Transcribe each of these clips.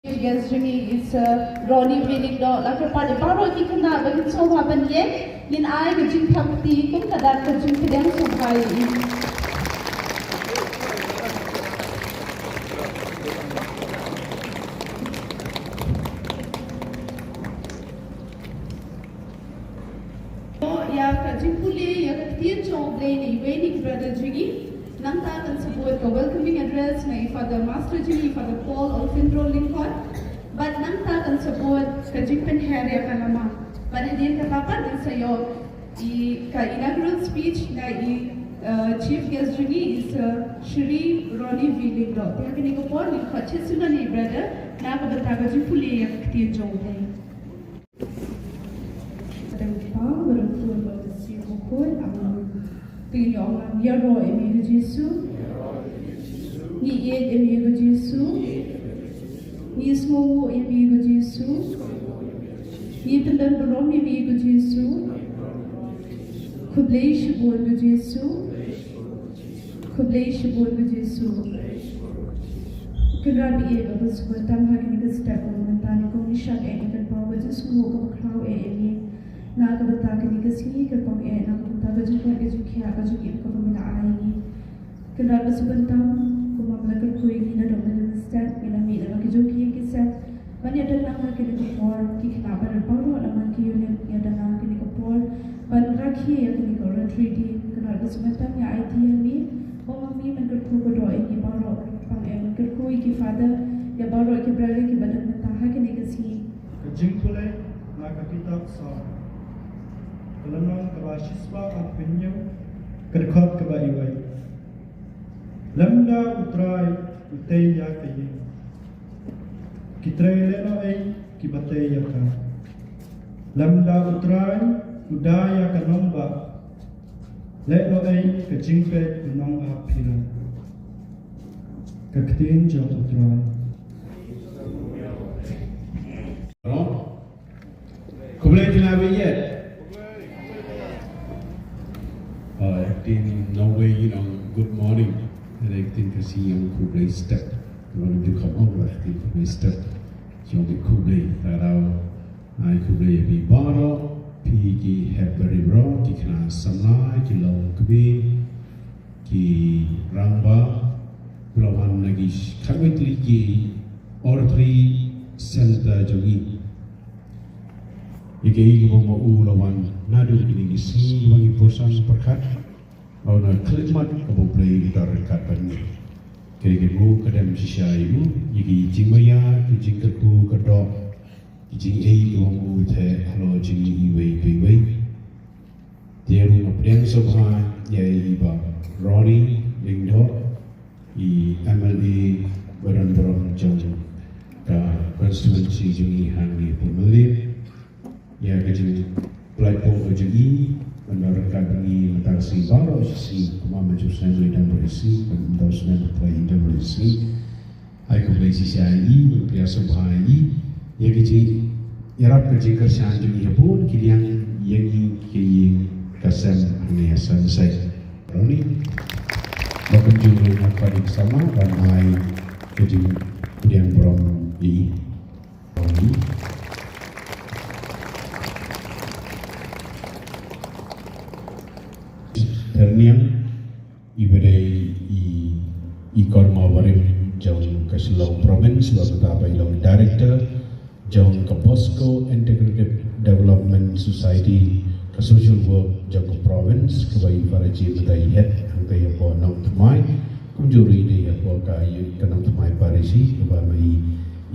Guest is Ronnie Willing do like a party baro ki kana ba so ha ban ye yin ai ga jing tham ti kum ka da ka jing kedang so hai ya ka jing puli ya ka tin so ble ni waiting brother jingi Nanta can support the welcoming address na Father Master Jimmy, Father Paul Olfindro Lincoln, but Nanta can support Kajimpen Harry Kanama. But hindi ka dapat din sa'yo inaugural speech na Chief Guest Jimmy is Shri Ronnie V. Ligdo. Kaya kiniko po, nagkotse sila ni brother na kabataga Jipuli yung katiyan Joe Day. Pingyong yaro emigo Jesu, ni ed emigo Jesu, ni smowo emigo Jesu, ni pendan berom emigo Jesu, kublai shibon go Jesu, kublai shibon go Jesu. Kurabi eba baskutam hagini kastak mantani ko nishat enikan pawa Jesu mo ko kraw emi. Nakabata ka ni kasi kapag nakabata ka dyan ka kaya ka dyan ka mga aayang kanaba sa bantang kumamalagal ko yung ginadong na namastat minami na makidyo kaya kisat manyadan lang nga kinikapor kikinaba na paro naman kiyo nyadan lang kinikapor panrakhi ya kinikora 3D kanaba sa bantang nga idea mi o mami magkatko ko doon ki paro pang magkatko ki father ya paro ki brother ki badan mataha kinikasi Kajingkule nakakitab sa Kalamang kabasiswa at pinyong kadkot kabaiway. Lamda utray utay yakayi. Kitray leno ay kibatay yaka. Lamda utray udaya kanomba. Leno ay kajingpe unong apina. Kaktin jang utray. Kublai tinabi yet. In Norway, good morning. And I think I see young Kublai step. One of you come over, I think Kublai step. Young Kublai, Tarao, I Kublai be baro, Pigi Heberi bro, Ki Kana Samna, Ki Long Kubi, Ki Ramba, Pulawan Nagish, Kawitli Ki, Ortri Center Jogi. Ike Ibo Ulawan, Nadu Kini Gisi, Wangi Posan Perkat. Auna klimat kabuplay darkat pani. Kirimu kadam sisyayu, yigi jingmaya, jingkerku kadok, jing ei kamu the halo jing iway iway. Tiaru napriang sobha yai ba Ronnie Lingdo, MLA Baran Jong ka constituency jingi hangi pemilih, ya kajing platform jingi. Menurutkan bagi matasi baru si kumama jurusan dan berisi dan berplay dan berisi. Aku beli sisi ini biasa bahaya. Ya kecil, Arab kerja kerjaan juga pun kalian yang kasem ini asal saya. Roni, bahkan juga apa yang sama dan hai kerja yang berom ini. Roni. Terniang ibadah i korma warim jauh ke Silong Province lalu apa ilong Director jauh ke Bosco Integrated Development Society ke Social Work jauh ke Province ke bayi faraji betai head angkai apa nong temai kunjuri dia apa kayu ke nong temai parisi ke bayi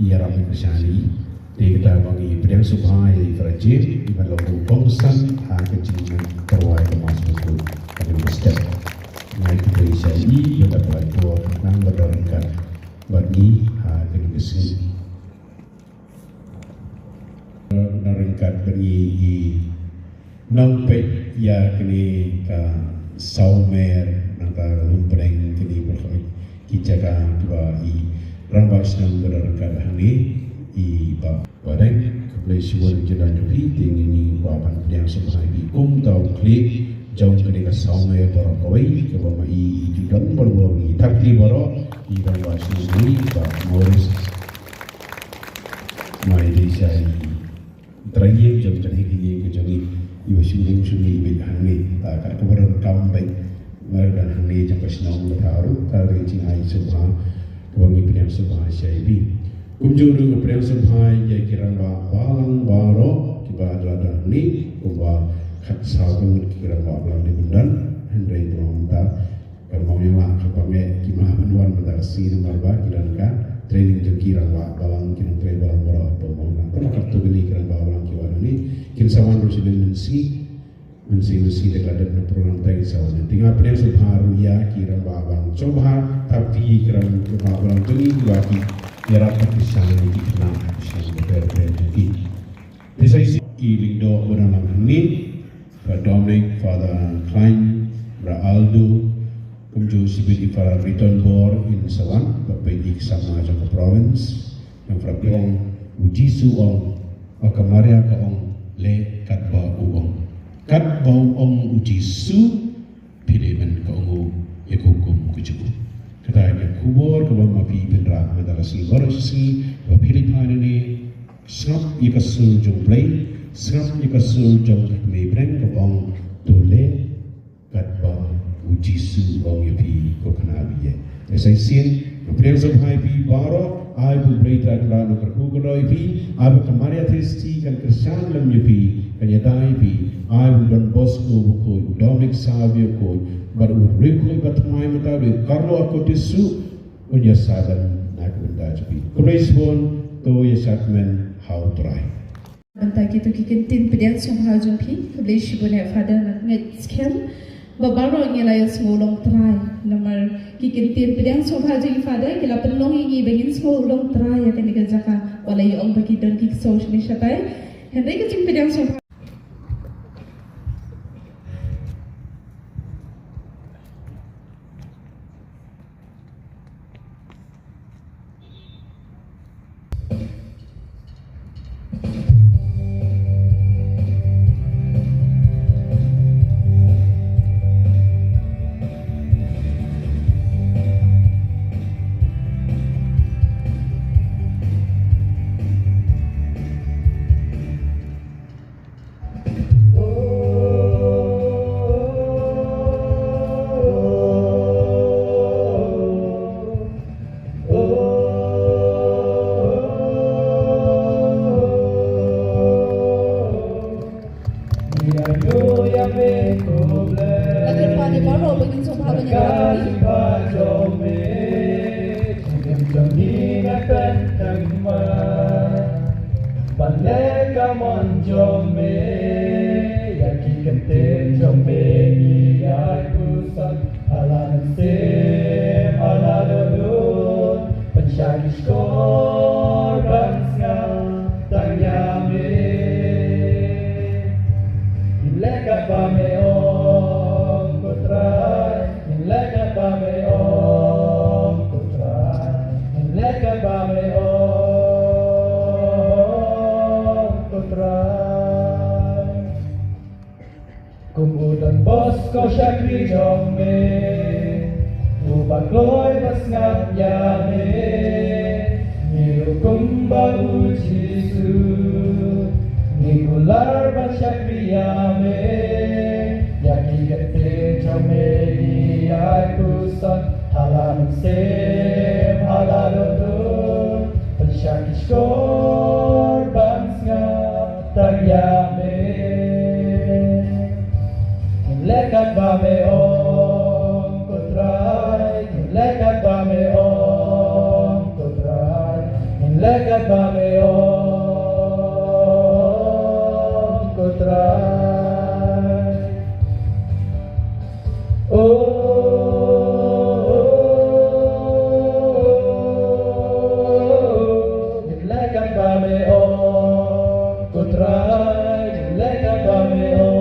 iaramai kesyani dia kita bagi pedang subhai faraji di malam bongsan harga jingan terwai kemas buku step naik dari sini kita berlaku nang berdorongkan bagi kenikasi berdorongkan bagi nampet ya kini ka saumer nangka lumpreng kini berkoi kijaga dua rambas nang berdorongkan hani ba badai keplay suara jalan lebih tinggi wapan yang sebenarnya tau klik jauh ketika saumai berkawai kebawa judang berbuat takti baro ikan wasi ini Morris mai dei sai trayek jam kan higi ke jangi iwa shooting shuni be hangi ta ka kabaran kam bai mar dan hangi jam pasnong taru ta re ching ai subha wangi prem subha sai bi kumjuru prem subha ya kiran ba balang baro kiba dan ni kumba khat sa kun kiran ba balang di bundan hendai drom ta kalau yang lah kapame kimah manuan bentar sini marba kiran ka training je kiran wa balang kiran train balang bora atau mau nak kalau kartu beli kiran balang kiwan ini kin sawan rusi mensi dekat ada program tadi sawan tinggal pernah subharu ya kiran balang coba tapi kiran balang tuni lagi ya rapat bisa ini kita bisa berber jadi bisa isi ilindo berenang ini Dominic Father Klein Aldo kumju sibiti para return board in Sawan bapedi sama jangka province yang frapiong ujisu ong akamaria ka ong le katba ong ujisu pidemen ka ong yakukum kujuku kata ya kubor ka mapi pendra madara si borsi bapilipane ni snap ikasul jumplay snap ikasul jong me breng ka ong tole katba ujisu ong yapi ko kanabiye esai sin prem sabhai pi baro ai bu breita kala no karku ko doi pi ai kamaria thisti kan kristian lam yapi kan yadai pi ai bu don bosco ko domik savio ko bar u riko batmai mata de karlo ko tisu unya sadan nak benda japi kureisbon to yesakmen how try Banta kita kikentin pedian sombha jumpi keblei shibone fada nak nget scam babaro ngela smolong try nomor kikentin pedian sombha jumpi fada kila penlong ingi bengin smolong try ya kan jaka walai ong bagi don kik social ni shatai hendai ke pedian sombha Kumudan Bosco Shakri Jome Upakloy Basngat Yame Nirukumba Uchisu Nikular Bashakri Yame Yaki Gate Jome Diyai Pusat Halaman Sem Haladodun Bashakishkor Bansngat Taryame Lekat bame om kutrai, lekat bame om kutrai, lekat bame om kutrai. Lekat bame om kutrai, lekat bame om.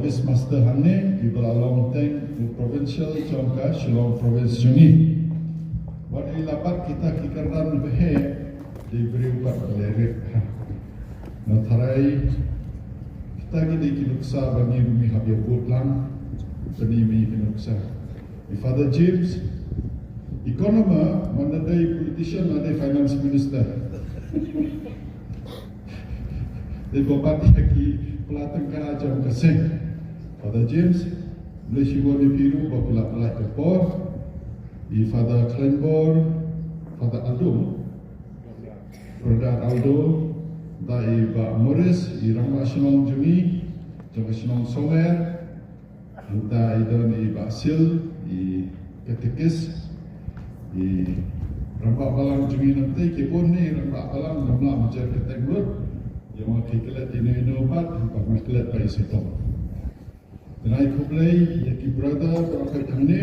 Office Master Hanne di Belalong Teng Provincial Chongka Shillong Province Juni. Wadai lapat kita kikaran behe diberi upat belerik. Natarai kita gini kinuksa bagi bumi habis putlang bani mi kinuksa. Father James, economer, manadai politician, manadai finance minister. Di bopati lagi pelatang kerajaan keseng. Father James, Malaysia wani biru bakula pelak kepor. Di Father Clenbor, Father Aldo, Brother Aldo, dai Pak Morris, di Rangka Senong Juni, Jangka Senong Somer, entah itu di Pak Sil, di Ketekis, di Rangka Balang Juni nanti, kipun ni Rangka Balang nampak macam Keteklut, yang makin kelet ini inobat, empat makin pai setong. Dan aku play, yaki brother, berakat hane.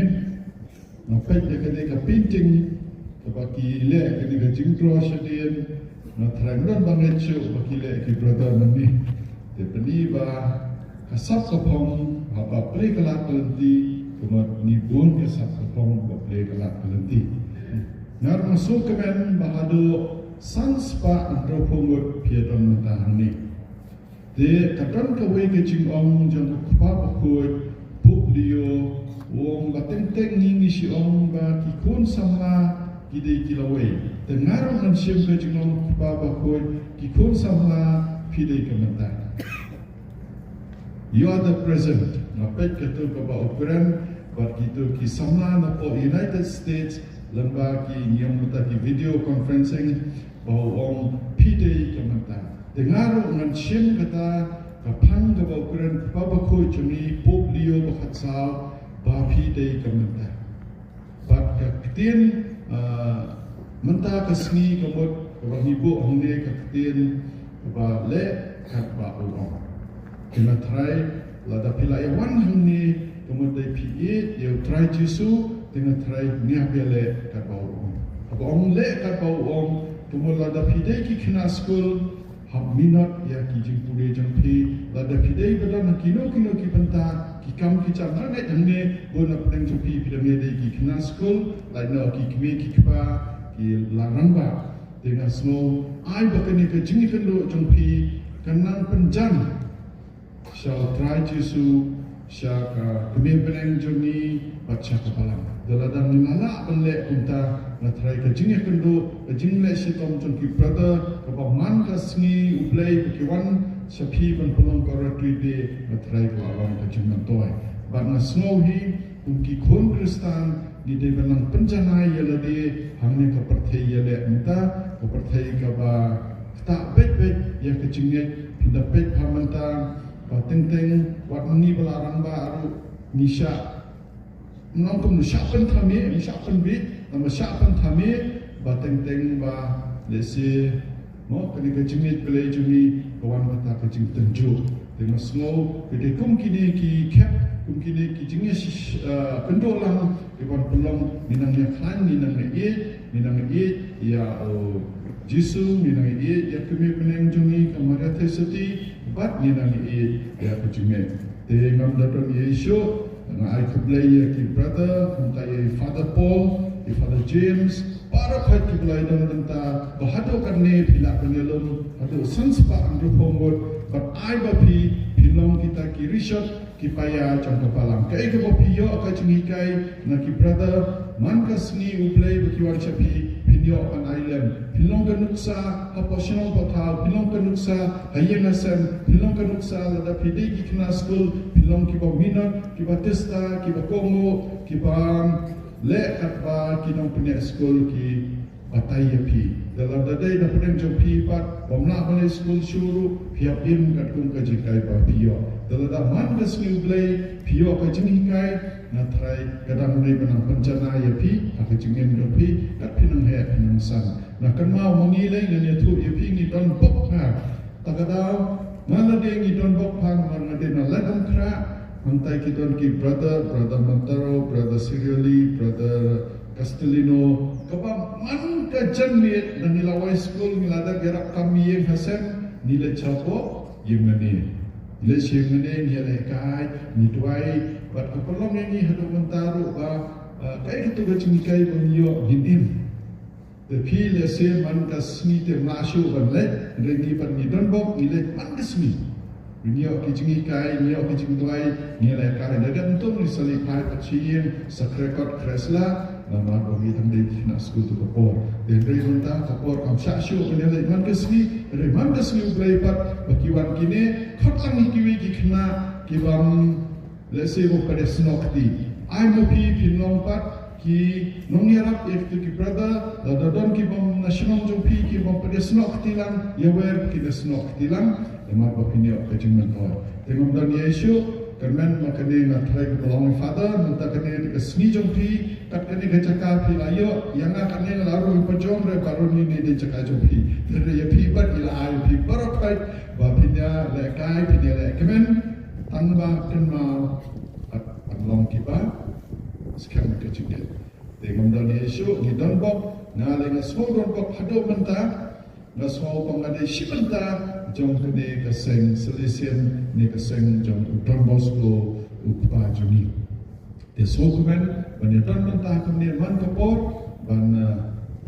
Nampak dia kena kapinting, bagi lek kena jingkro sedien, nak terangkan banget show bagi lek ki brother mani. Depeni ba kasap kapong, apa play kelak kelenti, kemat nibun kasap kapong, apa play kelak kelenti. Ngar masuk kemen bahado sans pa antro pungut piadon matahan ni. De kadang kawe kecing ong jang kupa pakut, buk liyo. Wong bateng-teng ngingi si ong ba kikun sama kidai kilawai. Dengarong nan siam ke jengong baba koi kikun sama pidai kementai. You are the president. Napet kata baba ukuran bat gitu ki sama na po United States lemba ki nyam muta ki video conferencing bahawa ong pidai kementai. Dengarong nan siam kata kapang baba ukuran baba koi jemi pop liyo bakhatsau bapi dari kementai. Bak ketin mentah kesni kemud kebah ibu hande ketin kebah le kat ba orang. Kena try lada pila yawan hande kemud dari PE dia try jisu dengan try niah bele kat ba orang. Kebah orang le kat ba orang kemud lada pidai ki kena school hab minat ya ki jingpure jangpi lada pidai badan kino ki pentah kam kita mana jangne bona pedang cupi pidamnya di kena school lain nak kami kita ki larang ba dengan snow ai bakani ke jingi kendo jangpi kanang penjan shall try jisu syaka kami pedang joni baca kepalang dalam nilala benle unta na try ke jingi kendo jingle sitom jangki brother kebaman kasngi uplay kiwan sapi ban pelong kara tuide matrai ko alam ka jingman toy bang snow hi unki kon kristan di de benang penjana yala de hamne ka perthai yala muta ka perthai ka ba ta bet ya ka jingne pinda pet phamanta ba teng wat mangi balarang ba aru nisha nong kum shapen thame shapen bit nama shapen thame ba teng ba lese mo kani ka jingne play jumi kawan kata kecing tenju dengan snow kede kum kini ki cap kum kini ki jingnya kendolang kawan pelong minangnya klan minangnya ya jisu minangnya ya kami peneng jungi kamaria teseti bat minangnya ya kecingnya dengan datang Yesus dengan I keblay ya ki brother mentai Father Paul Father James para khat ki belai dan tenta bahado karne pila penelum ado sanspa andro pomot but I bapi pilong kita ki Richard ki paya jang kepalang kai ke bapi yo ka jingikai na ki brother man kasni uplay baki war chapi pinyo an island pilong ka nuksa apa sinong pathal pilong ka nuksa hayeng asem pilong ka nuksa lada pidei ki kena school pilong ki ba minat ki ba testa ki ba kongo ki ba le katba kinong punya school ki batai pi dalam dadai na pedang jopi pat bomla bale school shuru piap im kat kum ka jikai ba pio dalam da man ka school blay pio ka jingikai na try kadang ni benang pencana ya pi ka jingem jopi kat pinang he pinang san na kan mau mangilai na ni tu ya pi ni don bok ha tagadau ngala de ni don bok pang ngala de na ladam kra Mantai kita ki brother Montero, brother Sirioli, brother Castellino. Kapa man ka janmit na nilaway school nilada gerak kami yang Hasan nila chapo yang mani. Ile shimene ni le kai ni tuai bat kapolong ni hadu mentaru ba kai ketu gacing kai bonyo ginin. The peel le se man kasmi te mashu ban le regi pan ni don bok ni le man kasmi. Nio kicing kai nio kicing tuai ni le kai daga untung ni sali kai pachien sakrekot kresla nama bagi tandai nak school tu kapor. Dan dari mentah kapor kam syashu penilai man kasmi ublai pat bagi wan kini khotlang hikiwi ki khna ki bam lese bo pada snokti. Ai mo pi pinong pat ki nong yarap ektu ki brother dadon ki bom national jong pi ki bom pada snokti lang yawer ki da snokti lang nama bagi ni kecing mentor. Tengok dan Yesu kermen makane na try ko long father nanta kane ka sni jong pi kat kane ga chaka pi ayo yang kane na laru pajong re baru ni de chaka jong pi tere ya pi bat ila ai pi barok pai ba pinya le kai pinya le kemen tanba kenma at long ki ba sekarang ke cingkat tengok dan Yesu ni don bok na le na small don bok hado menta na small pang ade shimenta jong kene kaseng selesian ni kaseng jong Don Bosco upah juni. Dia sokumen bani don mentah kene man kapor ban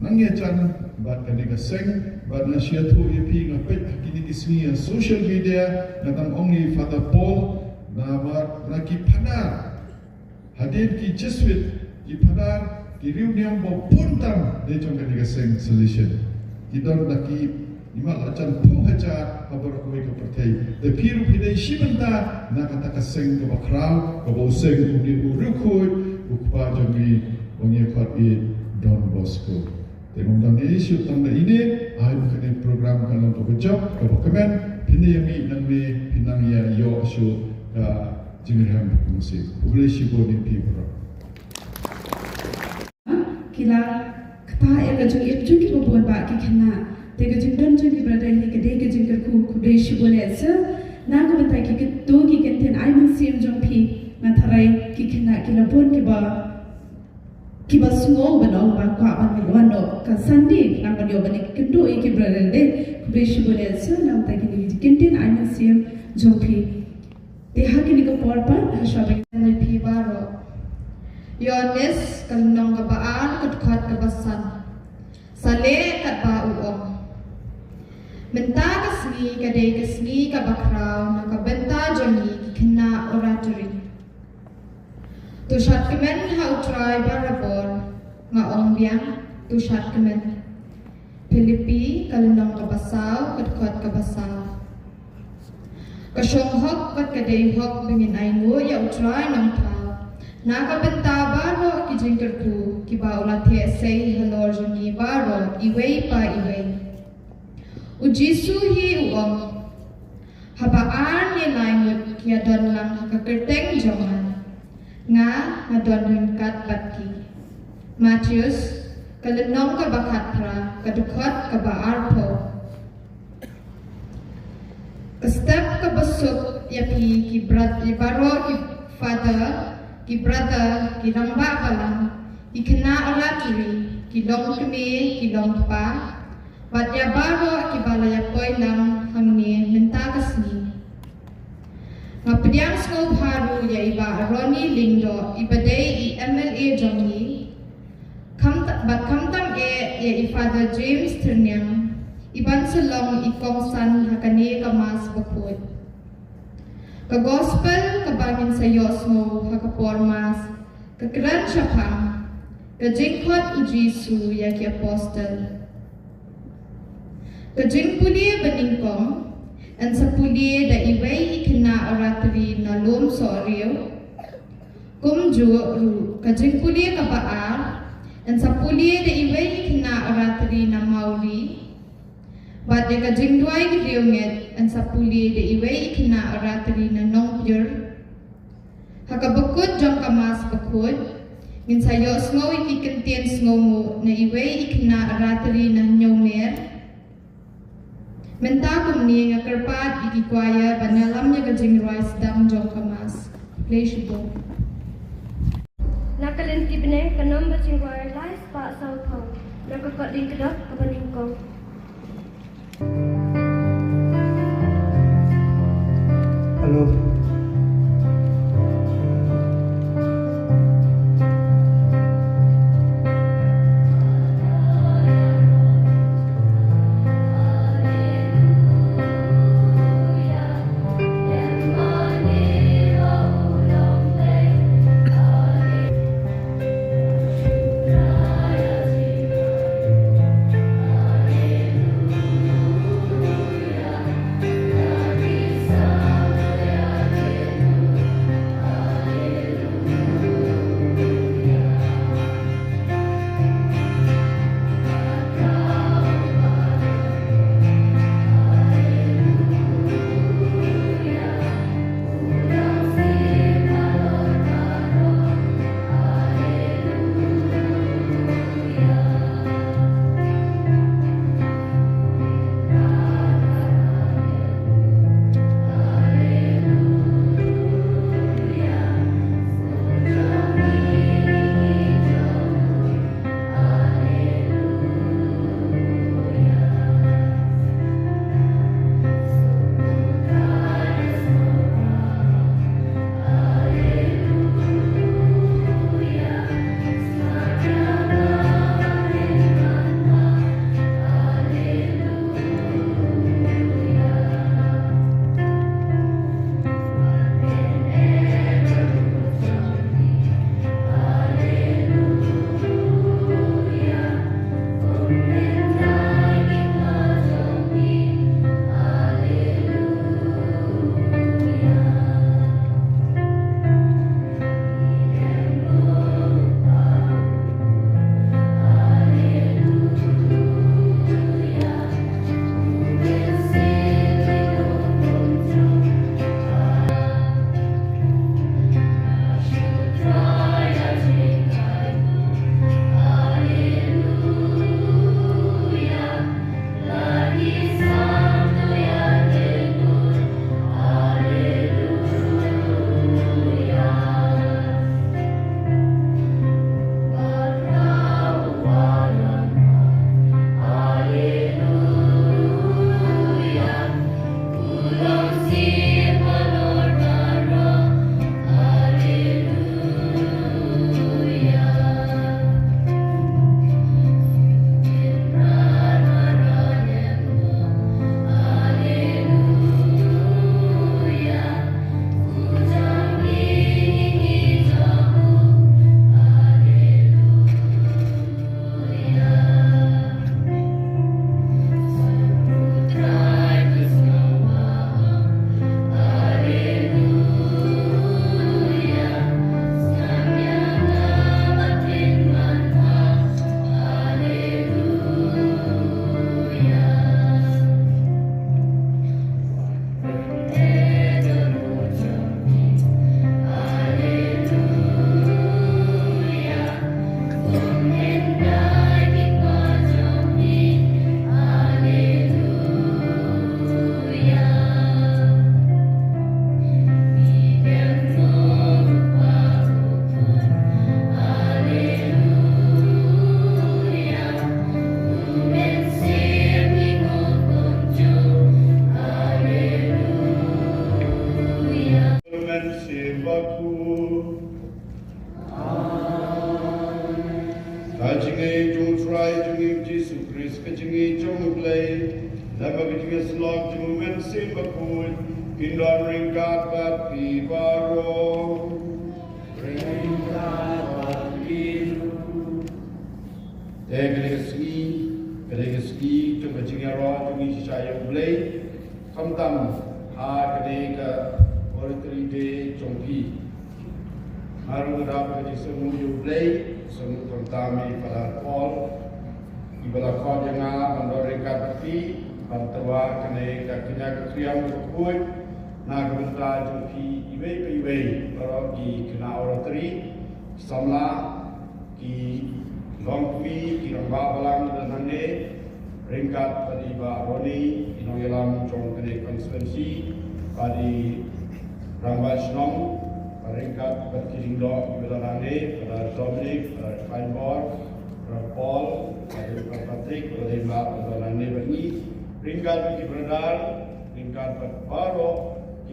nangyachan ban kene kaseng ban na share tu EP ngapet kini ismi social media natang ongi Father Paul na bar lagi padar hadir ki Jesuit ki padar ki reunion bo puntam de jong kene kaseng solution. Kita lagi lima lacan puluh hajar kabar kue ke pertai. The piru pidai shimenta nak kata kaseng ke bakrau ke boseng uni urukut ukpa jami onye khapi Don Bosco. Tengok dan isu tanda ini ai bukan program kalau to job ke komen pini yami nang me pinang ya yo asu ka jingraham musik. Boleh sibo ni pibro. Kila kata yang juga buat bagi kena. Tega jingdon jungi brother ni kede ke jingker ku kudeshi boleh se na ko bentai ki ketu ki kenten ai mun sim jong pi na tharai ki kena ki lapon ki ba sumo bano ba kwa ban mi wano ka sandi na ba dio bani ketu ki brother de kudeshi boleh se na bentai ki kenten ai mun sim jong pi te ha ki ni ko por pa ha shabe ni pi baro yones kalnong ka baan khat ka basan sale kat ba uong Benta kasni kadai kasni ka bakrau na ka benta jami ki kena oratory. Tushat kemen ha utrai barabor nga ongbiang tushat kemen. Filipi kalunong ka basaw katkot ka basaw. Kasyonghok kat kadai hok bingin aingo ya utrai nang tau. Na ka benta baro ki jingkerku ki ba ulathe say halor jami baro iway pa iway. Ujisu hi uong habaan ni lainut kia don lang kakerteng jongan nga don hingkat batki Matius kalenong ka bakat pra kadukot ka baar po kastep ka basuk yapi ki brat ki baro ki father ki brother ki ramba balang ikena oratiri ki long kemi ki long pa Bat ya baro ki balaya poi lang hangni menta kasni. Ngapdiang skop haru ya iba Ronnie Lindo ibadai i MLA jongi. Bat kamtam ya i Father James Ternyang iban selong i kongsan hakani kamas bakut. Ka gospel kabangin sa yosmo hakapormas kakran syapang ka jingkot ujisu ya ki apostel. Kajing pulia beningkong, and sa pulia da iway ikina oratri na lom soryo. Kumju ru kajing pulia kabaar, and sa pulia da iway ikina oratri na mauri. Bade kajing duay giliyonget, and sa pulia da iway ikina oratri na nongpyur. Hakabukod jong kamas bakod, min sayo sngo ikikintien sngo mo na iway ikina oratri na nyomer. Menta kumni nga kerpat ikikwaya banalam niya kajing rice dam jong kamas. Play shubo. Nakalin kibne kanom bacing kwaya rice pa sa upang. Nakakot din kedok kabaning kong. Halo.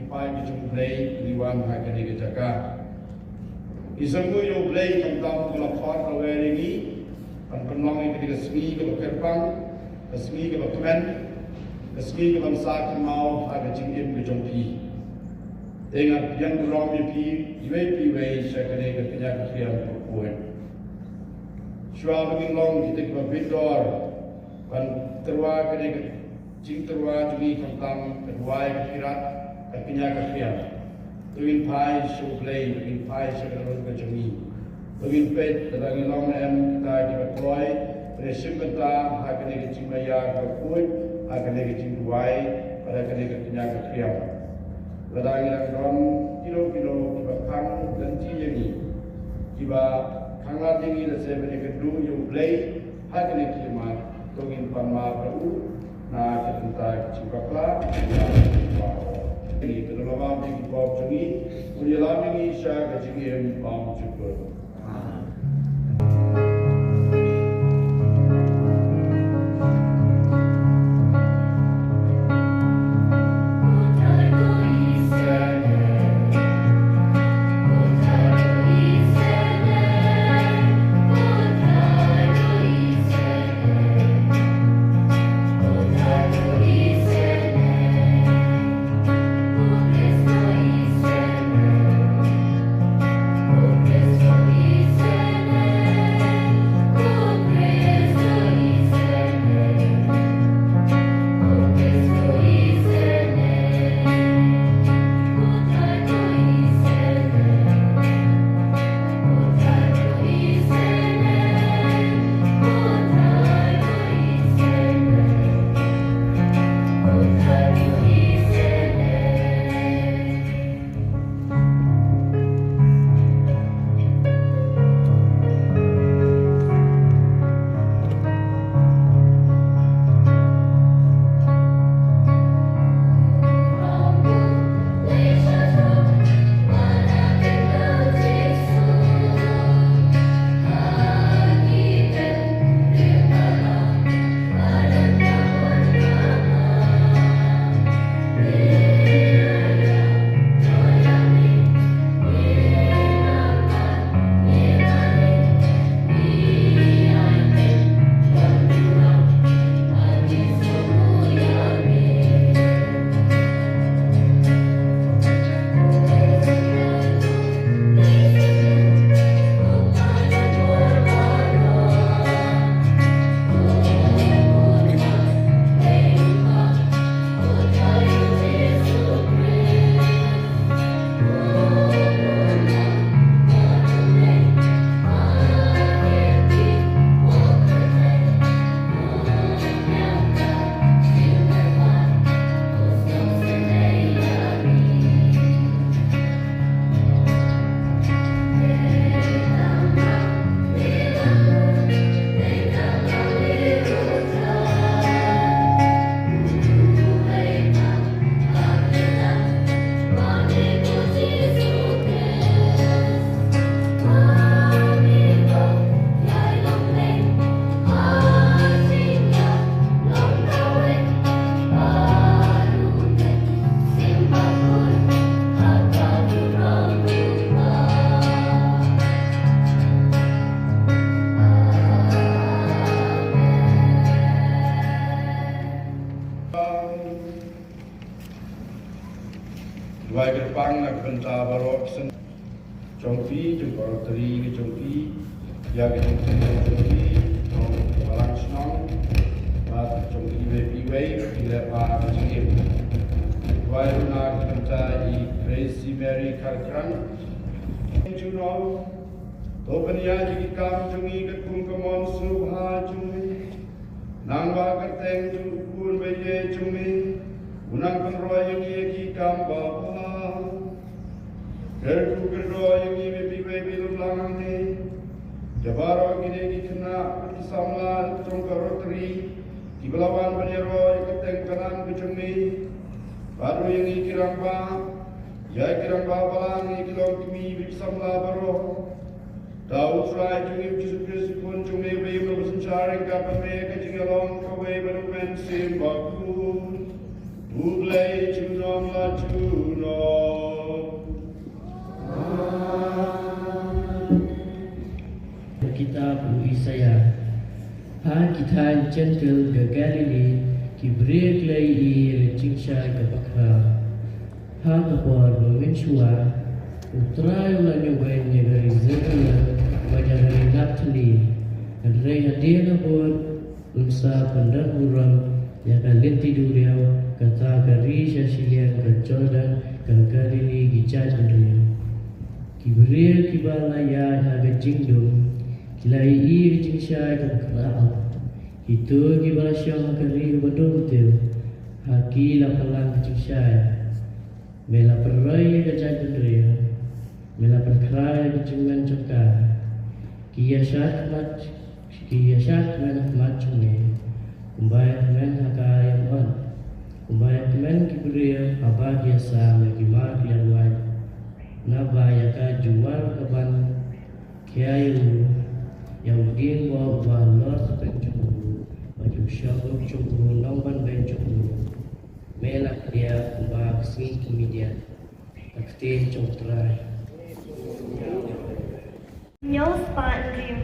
pai ki chung play liwan ha ka ni ka jaka isangu yo play kam tam ko la khot ka we ni pan long ni ka smi ka kerpang ka smi ka kmen ka smi ka ban sa ka mau ha ka jing im ka chung pi dengan yang rong mi pi pi sha ka ni ka nya ka khiam ko ko shwa bing long ki te ka bidor pan terwa ka ni ka jing terwa jumi kam tam ka wai ka kirat ka nya ka khiam tuin pai show play tuin pai sha ka ro ka jumi tuin pet ta dang long em ta ki ka koi pre sim ta ha ka ni ka jing ma ya ka ko ha ka ni ka jing wai pa ka ni ka nya ka khiam ladang yang ron kilo kiba kang ganti yang ni kiba kangat yang ni lase beri kedu yang play hak ni kimat tongin panma pru na kita cipakla ini terlalu di bawah jengi ujian ini saya kejengi yang bawah cukup. Dua gerbang nak benta barok sen jongpi jengkol teri ke jongpi ya ke jongpi barang senang bat jongpi wei bila pa jengim dua nak benta I Crazy Mary Karkran juno topenya jiki kam jungi ke kum kemon subha jungi nangwa kerteng jukun beye jungi unang penroy yang iki kamba Kerku kerdoa yang ini biwe bilum langang ni, jabaro kini kena samla congkar rotri, kibelawan penero ikateng kanan kecumi, baru yang ini kiramba, ya kiramba balang ini kilong kimi bisamla baro, tahu surai cumi Yesus pun cumi biwe bersencaring kapame kecing along kawe baru mensim baku, Ublay Junong La Junong. Kitab Isaiah. Han kita gentle ke Galilee, ki break lay ir cingsha ke bakra. Han kapor bermenshua, utrai ulah nyobain negeri Zerula, wajah dari Naphtali, adrai hadiah kapor, unsa pandang uram, yang kalian tidur dia, kata kari syasian ke Jordan, ke Galilee gicat dunia. Ki break ki balaya haga jingdum. Kilai iri cingsha ke bakra. Itu gibala syang kari badung tu, haki la palang cingsha. Mela perai ke jalan dia, mela perkara ke jungan cakar. Kia syat mat cungi, kumbayat men haka yang on, kumbayat men kibria apa biasa megimar liarwan, nabaya ka jual kaban kiayu yang begin bawa lor sepencung, baju syabuk cungku nongban bencung. Melak dia mbak sing kemudian aktif cokrai. Nyol spot dream.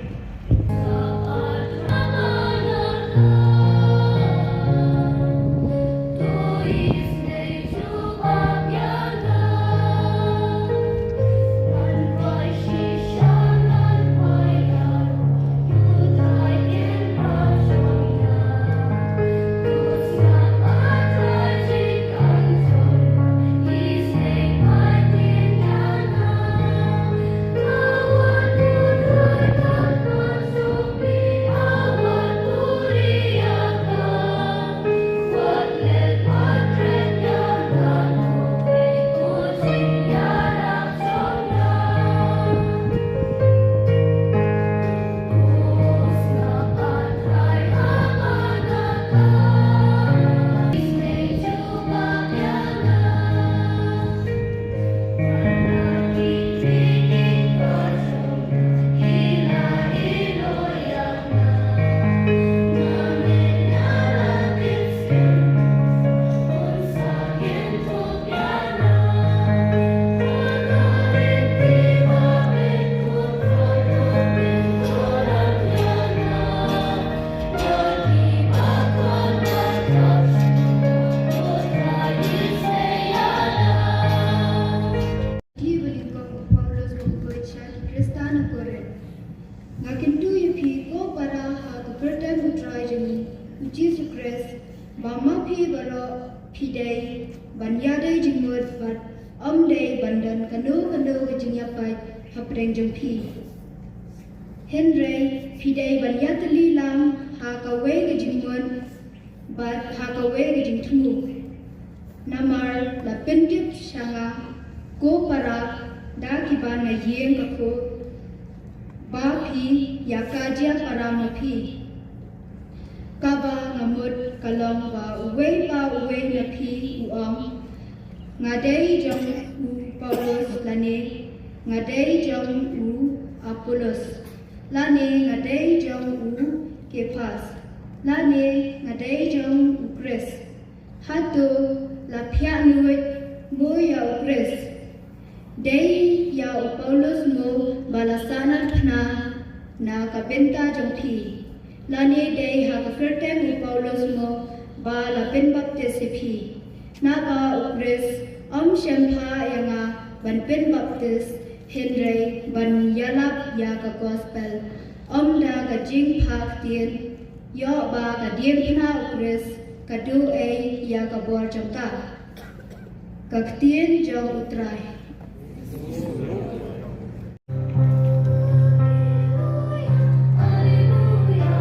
Jesus Christ, Bama pi baro pi day, banyadai jingmud bat, day bandan kanu ke jingyapai hapreng jengpi. Henry pi day banyatali lam ha kawe ke jingmud bat ha kawe ke jingtemu. Namar la pendip shanga go para da kiban na yeng kako ba pi yakajia para mapi. Kaba ngamut kalong ba uwe na pi uang ngadai jong u Paulus lane ngadai jong u Apollos lane ngadai jong u Kephas lane ngadai jong u Chris hatu la pia nuit mo ya u Chris dei ya u Paulus mo balasana thna na kabenta jong pi lani day ha kafrtem u Paulus mo ba la pen baptist phi na ba u Chris shempha yanga ban pen baptist Henry ban yalap ya ka gospel da ka jing phak tien yo ba ka diem phna u Chris ka du e ya ka bor chamta ka tien jong utrai. Alleluia.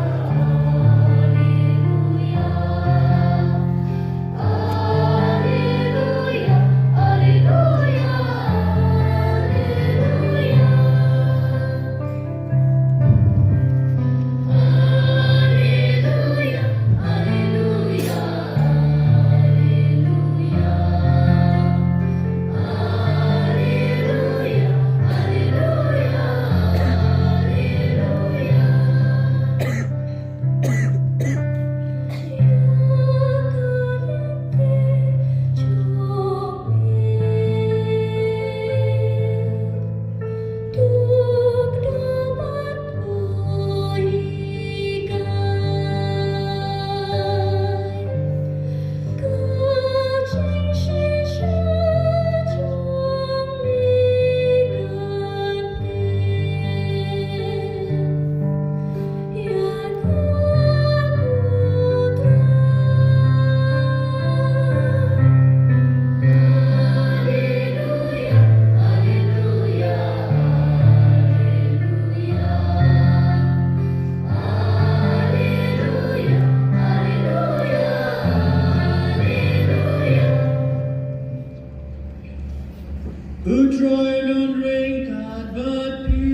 Troy non ringkat bati.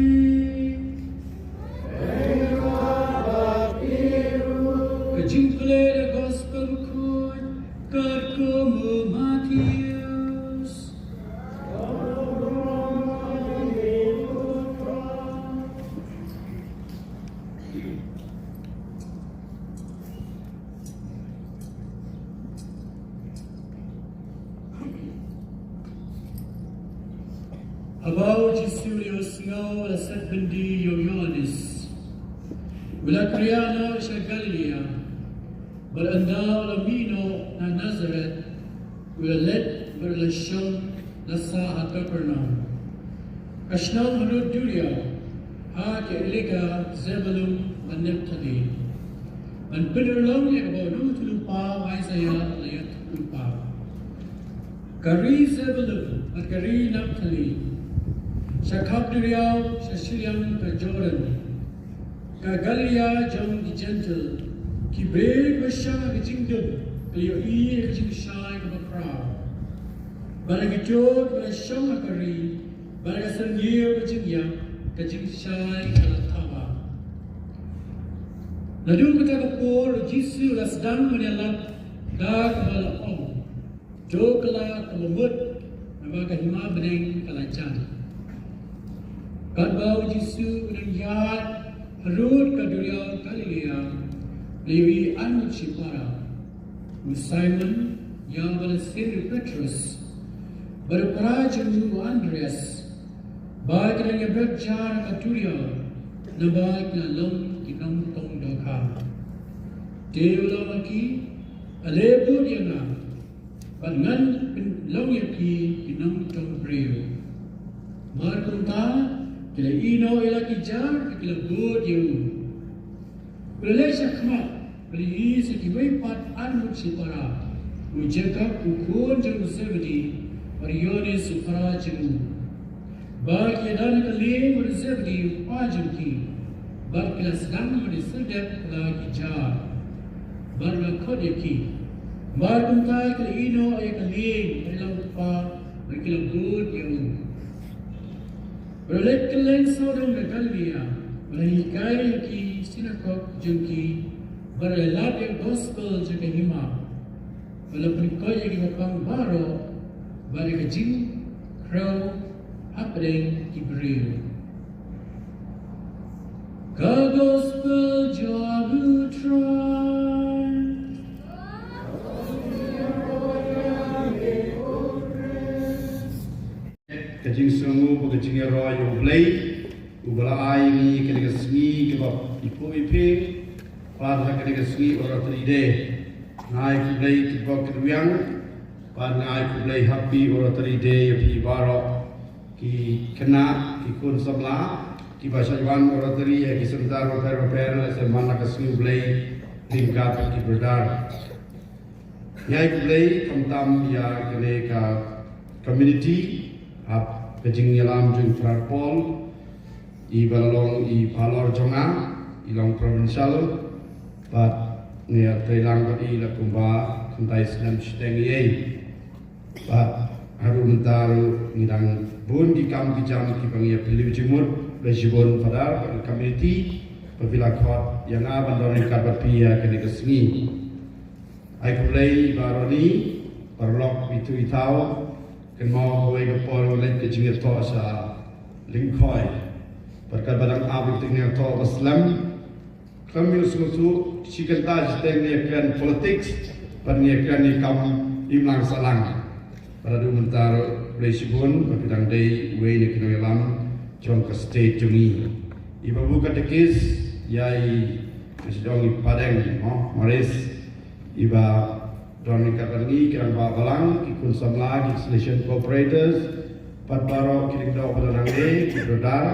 Kajing pele the gospel kuat kat komu Matius. Abau Jisulius ngau asat bendi Yohanes. Bila kriana sa Galilea, berandau lamino na Nazareth, bila let berlasyong nasa at Capernaum. Kasnang hanod dulia, ha Elika Zebulun and Naphtali. And pinarlang niya kabaw tulupa Isaiah layat tulupa. Kari Zebulun at kari Naphtali. Sa Kapduriyaw, sa Siyang ka Jordan, ka Galilea jang di gentle, ki big ba siya ka jingdom, kaliyo ka jing siyay ka bakra. Barang ito, ka siyang akari, barang sangiyo ka jingya, ka jing siyay ka lataba. Nadun ka takapor, Jisu lasdang manialat, da ka malaong, jo kala ka mamut, na baka himabaning kalajan. Kadbau Jisu nang yahat harut kaduriyaw Galilea lewi anut sipara Simon yang balasir Petrus berperajang Andreas baik nang yabrak jar kaduriyaw na baik na long kinang tong doka Dewa laki alebu dia na pangan long yaki kinang tong breo Markunta kila ino ila kijar kila god yu kila syakma kila isa kibai pat anut sipara ujaka ukun jang Zebedi Marione supara jang ba kidan kali mar Zebedi pajang ki ba kila sedang mar sedap kila kijar bar na kode ki bar kuntai kila ino ay kali kila pa kila god yu Berlet kelen sodong na Galilea, berhikay ki sinakok jengki, berlat yang gospel jengki hima, walaupun kau yang mapang baro, bari kajing, crow, hapdeng kibriyo. Ka gospel jabu try. Kajing sungu kajing roy ublay ubala ai ni kene kesmi kebab ipu iping pada kene kesmi orang teride nai ublay kebab keduyang pada nai ublay happy orang teride yapi barok ki kena ki kun samla ki bahasa Jawan orang teri ki sebentar repair semana kesmi ublay tingkat ki berdar nai ublay kamtam ya kene ka community ap kajing nyalam jung Pratpol i balong i Palor Jonga i long provincial pat nia Thailang ko i la kumba kuntai senam steng ye pat haru mentaru ngidang bun di kam kijam ki pangia piliu jimut bejibon padar community pavila khot yang abandon ka bapia kene kesmi ai kulei baroni parlok itu itau kan mau kau ikut pol lek ke jingat to sa lingkoi perkara badang abik tinggal to Islam kami usul sikal taj tengni kan politics perni kan ni kam imlang salang pada du mentar presibun bidang dei we ni kino lam jong ke state jungi ibu buka tekis yai sedang padang maris iba Doni katangi kirang balang ikun samla installation cooperators pat baro kiring daw pada nangge kidodar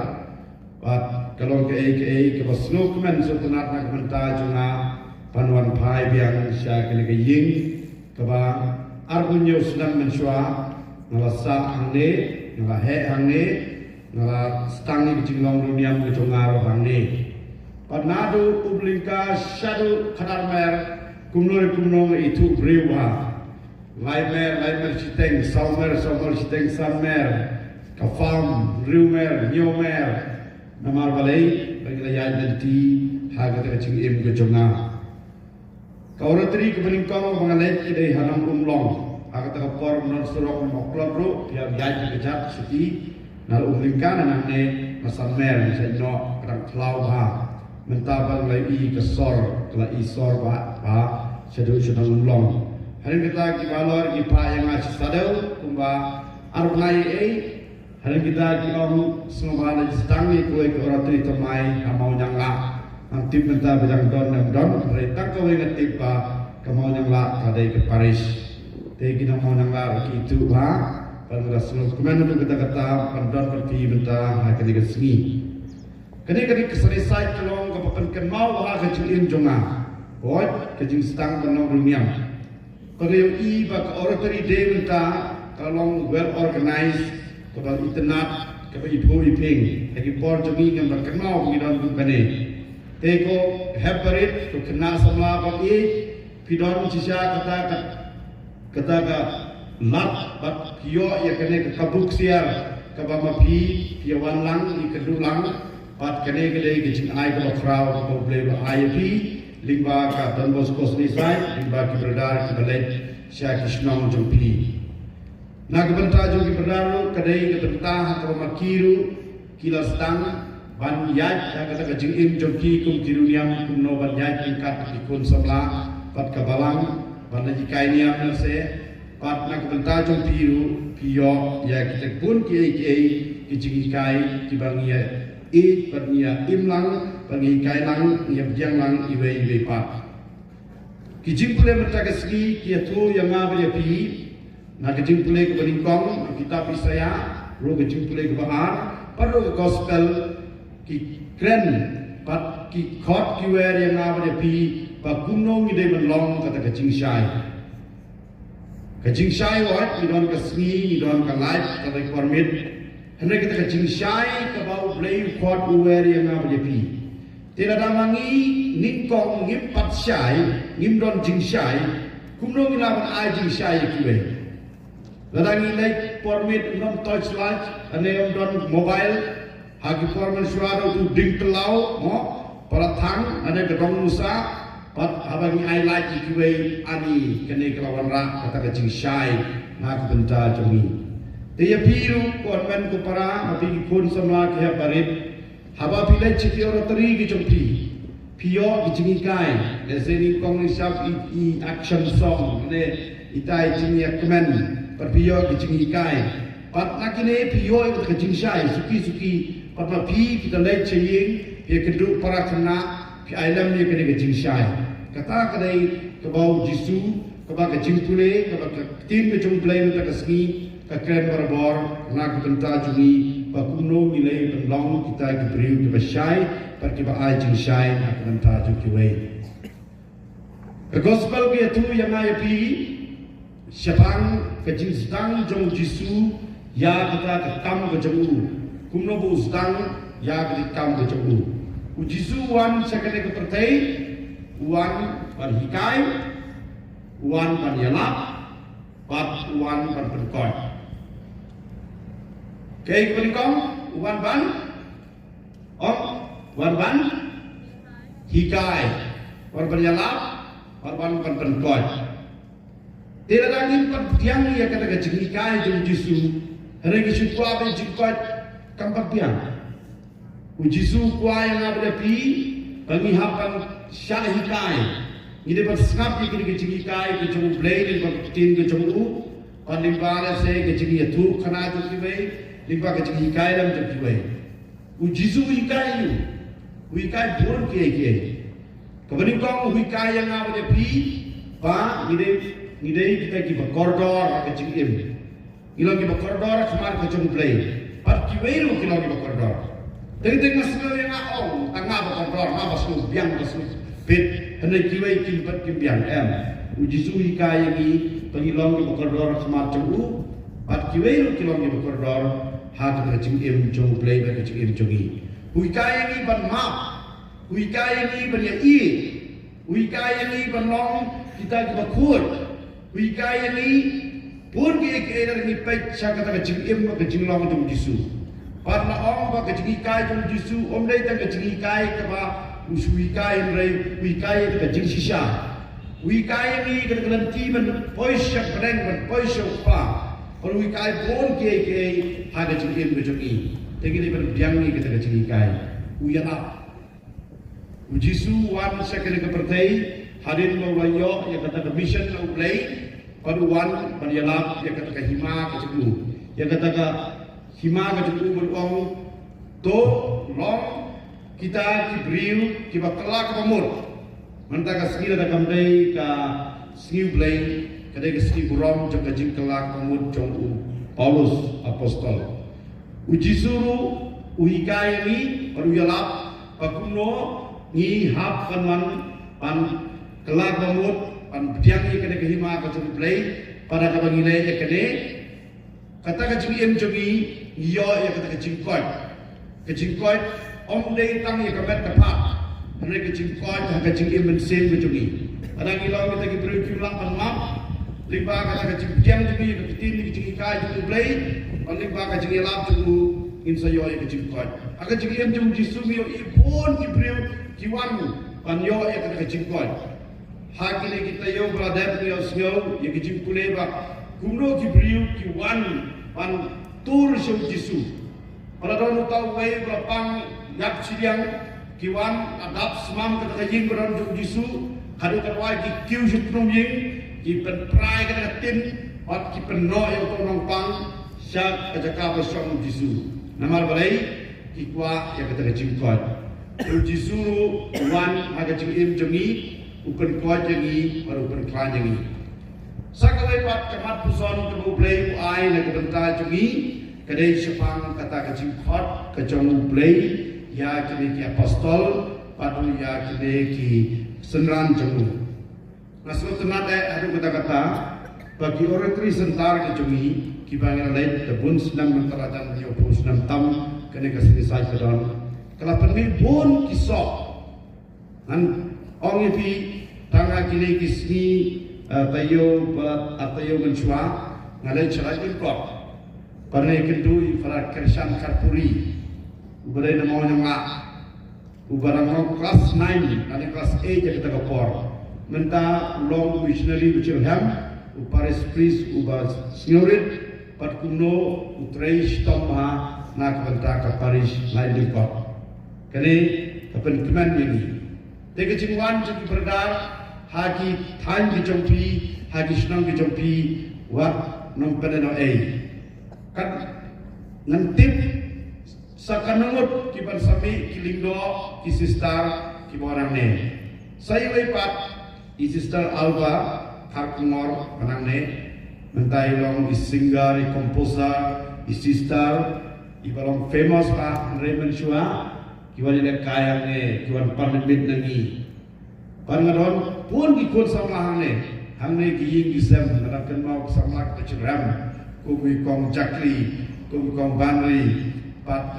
pat kalong ke basnuk men setenat nak menta junga panwan pai biang sya kene ke ying kaba argunyo sedang mensua ngala sa hangne ngala he hangne ngala stangi jinglong dunia ke jongaro hangne pat nadu ublingka syadu kadar mer kumnong itu beriwa laimer siteng saumer siteng samer ka farm riumer nyomer namal balai bagi layan nanti haga ta ching em ke jonga ka oratri ke beningkong mengalai kidai hanam umlong haga ta por non surok moklor ru yang yai ke jat siti nal umlingkan nang ne masamer sa no krang klau ha mentabang lai ke sor kala isor ba sedu sedang umlong hari kita ki balor ki pa yang as sadau kumba arunai hari kita ki om semua ada sedang ni kue ke oratri temai kamau nyangla nanti minta bejang don hari tak kau ingat tiba kamau nyangla kadai ke Paris te kita mau nyangla ki itu ha pada semua kemen itu kata pandon pergi minta ha kini kesengi kini keselesai kelong kapan kenal ha kecilin jonga oi kecing sedang benong rumiam kalau i bak oratri day minta kalau well organized kalau internet kalau ibu iping lagi por jogi yang berkenal bidon bane teko haparit to kenal sama bak i bidon sisa kata lat bat pio ya kene kabuk siar kabama pi piawan lang i kedulang pat kene gede kecing ai ko frau ko bleba IP lingba ka Don Bosco Snisai lingba ki berdar ki balai Syekh Kishnong Jompi na kebenta jo ki berdar kadai ke tentah atau makiru kila stang ban yaj ya kata ke jing jomki kum kiruniam kum no ban yaj tingkat ki kun samla pat ka balang ban ji kainiam na se pat na kebenta jompi ru pio ya kita pun ki jing kai ki bangia pernia imlang pangi kailang yang lang iwe pat kijing pule mertaga segi kiatu yang ngabe pi na kijing pule ke beningkong kita pisaya ro kijing pule ke bahar paru gospel ki kren pat ki khot ki wer yang ngabe pi pa kumno ngide benlong kata kijing shai wat idon ka segi idon ka live kata permit hendak kita kecing syai ke bau play khot uwer yang ngabe pi tidak ada mangi ningkong ngimpat syai ngimdon jing syai kumno ngilawan ai jing syai kiwe ladangi naik permit non torchlight ane don mobile hagi permit suara tu ding telau mo para thang ada gedong nusa pat abangi ai light kiwe ani kene kelawan ra kata kecing syai nak benta jongi dia biru korban kupara api kun semua kia barit haba pilai citi oratri ki jompi pio ki jingi kai leseni kong nisab i action song ne itai jingi akmen per pio ki jingi kai pat nakine pio ki jingi shai suki pat ma pi kita lai cheying pia kedu para kena pi ailam ni kene ki jingi shai kata kadai ke bau jisu ke ba ke jingi pule ke ba ke tin ke jong play ta ke ski kakren berbor nak benta jumi bakuno nilai benlong kita ke beriu ke basyai pergi ba ai jing syai nak benta jumi we ke gospel ke tu yang ai pi syapang ke jing sedang jong jisu ya kita ke kam ke jemu kumno bu sedang ya ke kam ke jemu u jisu wan sakane ke pertai wan pan hikai wan pan yalap pat wan pan perkot kay kebenikong wan ban wan ban hikai wan ban yalap wan ban perkot tidak lagi pan tiang ya kata ke hikai jeng jisu hari ke sukwa be jikot kampak piang u jisu kwa yang ada pi bagi hapan syah hikai ini dapat skap ke hikai ke jeng blade ke tin ke jeng u pandimbar se ke jeng yatu kana tu kibai limpa ke jing hikai dalam jam kiwai u jisu hikai u hikai bor ke kebenikong hikai yang apa pi pa ngide kita ki bakordor ke jing im ilong ki bakordor kemar ke jing play pat kiwai ru kilong ki bakordor teng masuk yang aong tangga bakordor apa su biang basu pit hendak kiwai ki pat ki biang u jisu hikai ni pengilong ki bakordor kemar jing u pat kiwai ru kilong ki bakordor hat ke jing im jong play ke jing im jongi hui kai ni ban map hui kai ni ban ya i hui kai ni ban long kita ki bakut hui kai ni pun ke dari ni pek syak kata kecing im ke kecing long tu jisu parna ong ba kecing ikai tu jisu om dai ta kecing ikai ke ba usui ikai rei ikai ke kecing sisa ikai ni ke kelanti man poisyak brand man poisyak pa kalau ikai pun ke ha kecing im ke joki tegi ni ban biang ni ke kecing ikai uyana jisu wan sekali ke pertai hadin lawayo yang kata mission lau play paduan panyalap yang kata hima ke ceklu yang kata hima ke ceklu beruang to long kita kibriu kiba kelak pamur mantaka skill ada kamdai ka skill play kadai ke skill burom jong kajing kelak pamur jong Paulus apostol uji suru uhikai ni paduyalap pakuno ni hap pan kelak pamur pan biang ni kena kehima ka jong play pada ka bangilai ya kene kata ka jing em jogi yo ya kata ka jing koi om dei tang ya ka bet ka pa ane ka jing koi ka jing em ben sen ka jogi ada ngilong kita ki beri kiulang pan map limba kata ka jing biang jogi ka tin ni jing kai jong play pan limba ka jing elap jogu insa yo ya ka jing koi aka jing em jong jisumi yo ipon ki beri kiwan pan yo ya kata ka jing koi hakile kita yo brother yo snow ye kijim kuleba kumno ki briu ki wan pan tur show jisu pada don tau wei berapang yak sidiang ki wan adap semam kata jing beron show jisu kadu terwai ki kiu sitrum ying ki pen prai kata tin pat ki pen no yo to nong pang syak kajaka ba show jisu namar balai ki kwa ya kata jing kwa jisu wan aga jing im jongi upen kuat jangi baru upen klan jangi. Sakawai pat kemat puson kebu play uai na kebentar jangi kadai sepang kata kecing kot kejong play ya kini ki apostol padu ya kini ki senran jangu. Nasro tenat ada kata-kata bagi orang Kristen tar kejongi ki bangan lain tebun senam menterajan yo pun senam tam kene kesini sai kedon. Kalau penmi pun kisah nan orang itu tangga kini kisni tayo balat atayo mencua ngalai cerai import. Karena kedui para Kristen Karpuri ubadai nama orang mak ubarang kelas 9 dan kelas 8 yang kita kapor menta long missionary Bethlehem uparis priest ubas sinorit pat kuno utrai stomha nak benta kaparis lain import. Kini kapan keman ini tega cingwan jadi berdar hagi tan di jompi hagi senang di jompi wat nom pedano kan ngantip sakanungut kiban sami kilingdo ki sister ki orang ne saya lepat i sister Alba Harkumor kanang ne mentai long i singer i composer i sister i balong famous pa Raymond Shua kiwan ile kaya ne kiwan parliament nangi pangadon pun ikut sama hang ne ki ying isem narakan mau sama kecram kumi kong jakli kumi kong banri pat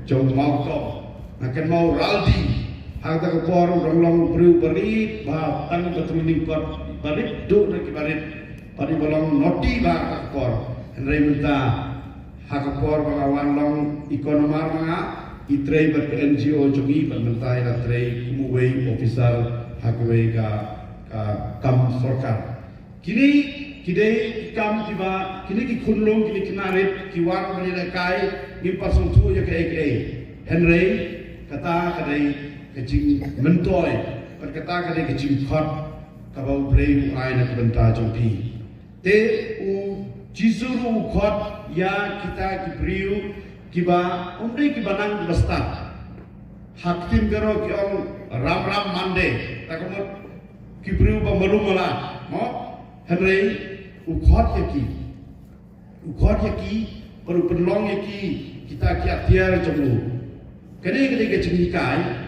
jong mau ko nakan mau raldi hang ta ko por long bru beri ba tang betul ni pot barit do na ki barit pari bolong noti ba por henry minta hak por bagawan long ekonomar mga itray ber NGO jogi bantai na tray kumuway officer hakway ka kam sorkar kini kidai kam tiba kini ki kunlong kini kinarit kiwan manila kai ni pasong tu ya ke Henry kata kadai kecing mentoy kata kadai kecing khot kabau play ai na benta jompi te u jisuru khot ya kita kibriu kiba umri kibanang bestar haktim gero kiong ram mande takomot kibriu pembalu malah mo Henry ukhot yaki baru penlong yaki kita kiatiar jomu kene kene kecing kai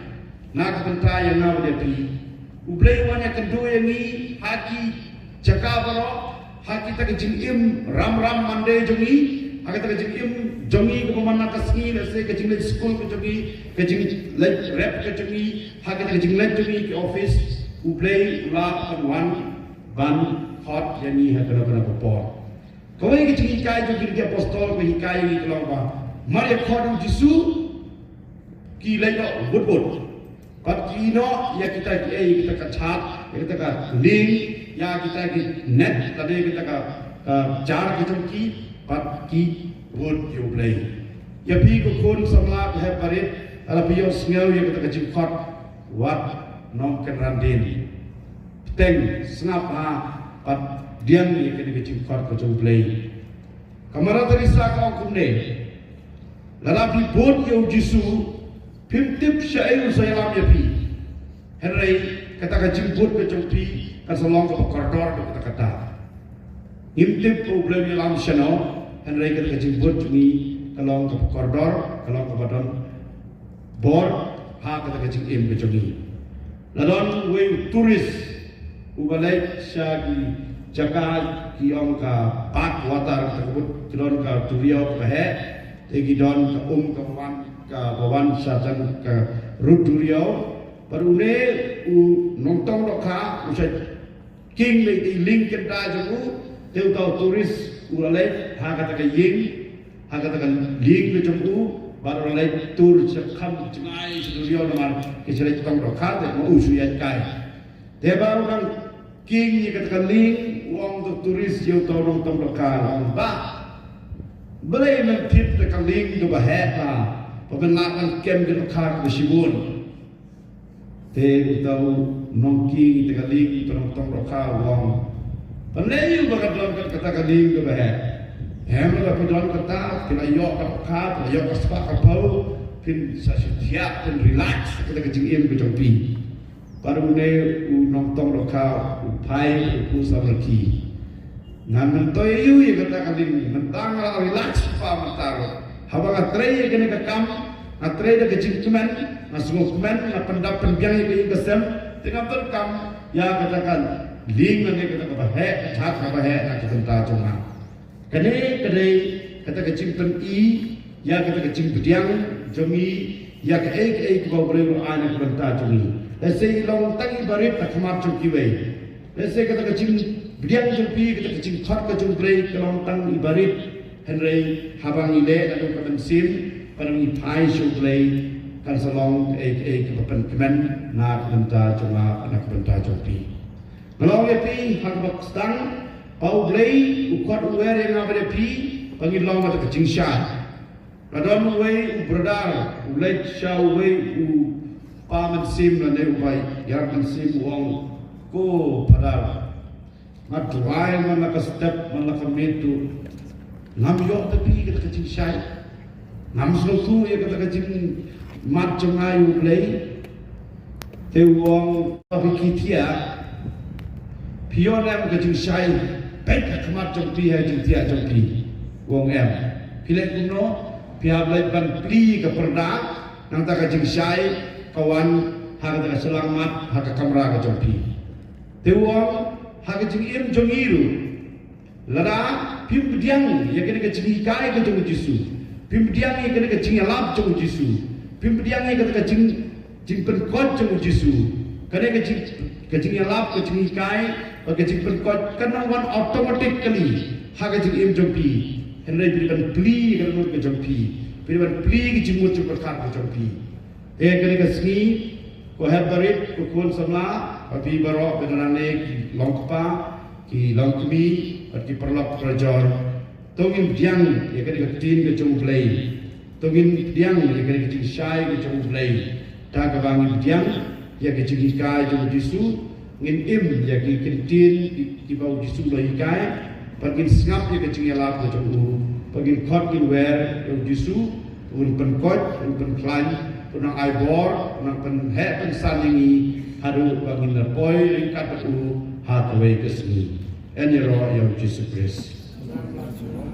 nak bentai yang naw depi ublei wanya kedua yang ni haki jaka baro haki tak kecing im ram mande jongi haki tak kecing im jongi ko mana kasni lese kecing le school ko jongi kecing le rap ko jongi haki tak kecing le jongi ke office ublei ula wan ban hot yang ni hakana popor Kau ini kecil hikai tu kiri apostol kau hikai ni kalau apa? Mari kau Yesu kita buat. Kat kino ya kita kita kacat, kita ka link, ya kita net tadi kita ka jar kita ki pat ki buat yo play. Ya pi ko kon samla ke parit ala pi yo sneu ya kita ka jingkot wat nom kenrandin. Teng snap ha pat diam ya kita ka jingkot ko jong play. Kamara terisa ka kumne. Lala pi buat yo Yesu Pimtip syairu saya lam ya pi. Henry kata ka jemput ke jompi ka salong ke koridor ke kata. Pimtip problem ya lam syano Henry kata ka jemput ni kalong ke koridor kalong ke badan bor ha kata ka jingim ke jomi. Ladon we turis ubalai syagi jaka ki ong ka pat watar ka kubut kilon ka turiau ka he tegi don ka ka wan ka bawan sajan ka ruduriau parune u nongtong dokha usai king le di link kenda jamu teu tau turis ulale ha kata ka ying ha kata ka link le jamu baru le tur sekham jengai ruduriau namar kisrai tong dokha te mo usu ya kai te baru kan king ni kata ka link uang tu turis yo tau nongtong dokha ba boleh mentip te ka link do baheta Pembenlakan kem ke lokal ke Sibun. Te tahu nongking te kaling tong tong lokal wong. Peneu bagat dalam kata kaling ke bah. Hem la dalam kata kena yo ka kena yo ka spa ka pau pin sa siap pin relax kita kecing im ke jompi. Baru ne nong tong lokal upai ku samarki. Ngan mentoyu ye kata kaling mentang relax pa mentaro. Habang atray kena kakam, atray dah kecil cuman, masuk cuman, pendap penbiang yang kesem, tengah terkam, ya katakan, ling nanti kata bahaya, cat bahaya, nak tentang cuma. Kene kata kecil pen ya kata kecil penbiang, jami, ya ke kau boleh anak tentang jami. Lese long tangi barit tak kemat cungkiwe. Lese kata kecil penbiang jumpi, kata kecil khot ke jumpi, long tangi barit. Henry habang ile atau kepensim pada ipai suplai kan salong kepen nak benta cuma anak benta jopi. Kalau lepi hak stang pau blai ukot uwer yang apa lepi panggil long atau kecing syah. Radon uwe berdar ulai syah uwe paman sim lande upai ya pensim uang ko padar. Matuai mana ke step mana ke metu. Nam yo tapi kata kecing syai, nam seluku ya kata kecing mat cengayu play, tewang tapi kitia, pionem kecing syai, pek kemat jompi hai jomtia jompi, wong em, pilih kuno, pihak lain ban pli ke perda, nang tak kecing syai, kawan harga selamat harga kamera ke jompi, tewang harga kecing im jongiru, lada. Pimpiang yang kena kecing ikai ke jong Yesus. Pimpiang yang kena kecing alap jong Yesus. Pimpiang yang kena kecing penkot jong Yesus. Kena kecing alap kecing ikai, kecing penkot kena one automatically. Ha kecing im jong pi. Henry berikan pli kena nur ke jong pi. Berikan pli kecing mut jong perkar ke jong pi. Kena kesini ko hebarit ko kon samla api barok benarane ki longpa ki longkmi arti perlap kerajaan tongin diang ya kena ketin ke jomplay tongin diang ya kena ketin syai ke jomplay tak kebangi diang ya kecil ikai jom Yesus ngin im ya ketin di bawah Yesus lo ikai pagin sengap ya kecil yalap ke jom pagin kot in wer jom Yesus un penkot un penklan unang aibor unang penhe pensalingi haru bangin lepoi ringkat u hatawai kesini Eni roh yang Yesus Kristus. Kingdom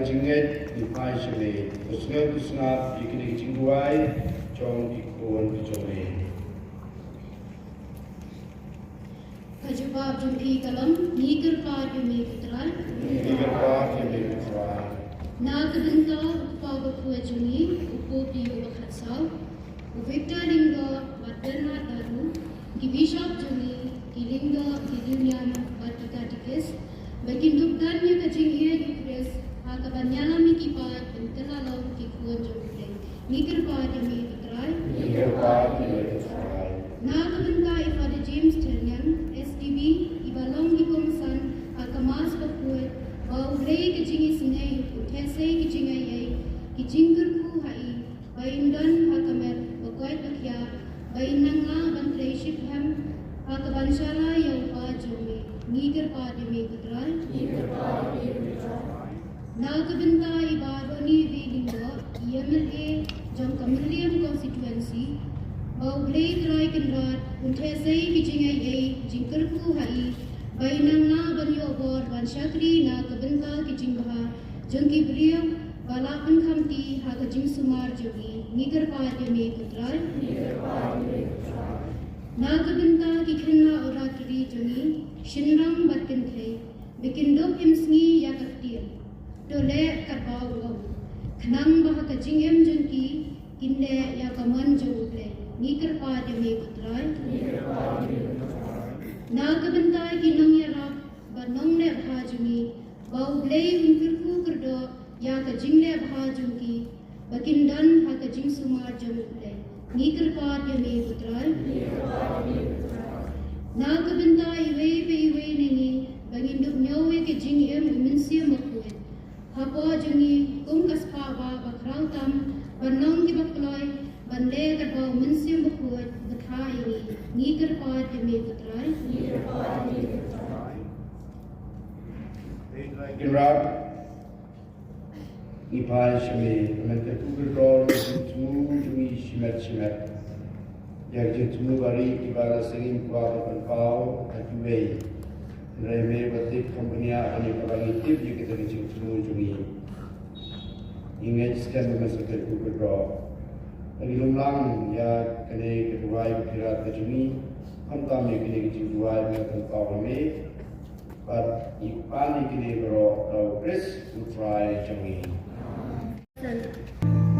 jinget di pai sele usnga kusnat ikini jingduai chong ikon kejome Kajubab jumpi kalam nigar pa jumi putral na kadanta upaga puwa jumi upo piyo bakhatsau uvekta lingga wadana daru gibishap jumi gilinga gidunya batikatikes bakin duktannya kajingye dukres hakabanyala mikipat bentelalo kikuan jumpi nigar pa jumi putral na kadanta ifada James Ternian SDB ibalong hikomsan akamas kapuet bau rei kejingi singai uthesei kejingai ai kijingkur ku hai baindan hakamer bakoi takya bainanga bantrei shipham hakabanshala yau pa jumi nigar pa demi kutral na kabinta ibadoni vidingo EMLA jam Kamiliam constituency bau rei krai kenrat uthesei kijingai ai jingkur ku hai bainanga banyo bor banshakri na kabinta kijingha jangki brio balakan khamti ha kajing sumar jogi nigar pa demi kutral na kabinta kikhinna oratri jogi shinram batkin thai bikindo himsngi yakaftir dole karbau gam khnang bah kajing em jangki kinde yakaman jogle nigar pa demi kutral na kabinta kinang yarap banong ne bhajumi bau blei unkirku kerdo ya kajing le bhajungi bakindan ha kajing sumar jamule nigar pa demi kutral na kabinta iwe pe iwe neni banginduk nyawe kajing em minsia makwe hapo jungi kum kaspa ba bakrau tam banong ki bakloi bande karbau minsia makwe bathai nigar pa demi kutral Iraq ipai shme mente kugrol tumu jumi shimet yak tumu bari ibara sering kwa pau atway reme batik company ani kabali tip ye kita tumu jumi image scan masuk ke kugrol ani lumlang ya kene kedua pirat jumi hamtam ye kene kedua pau me but ipan ikini bro Chris to try Changi. Yeah.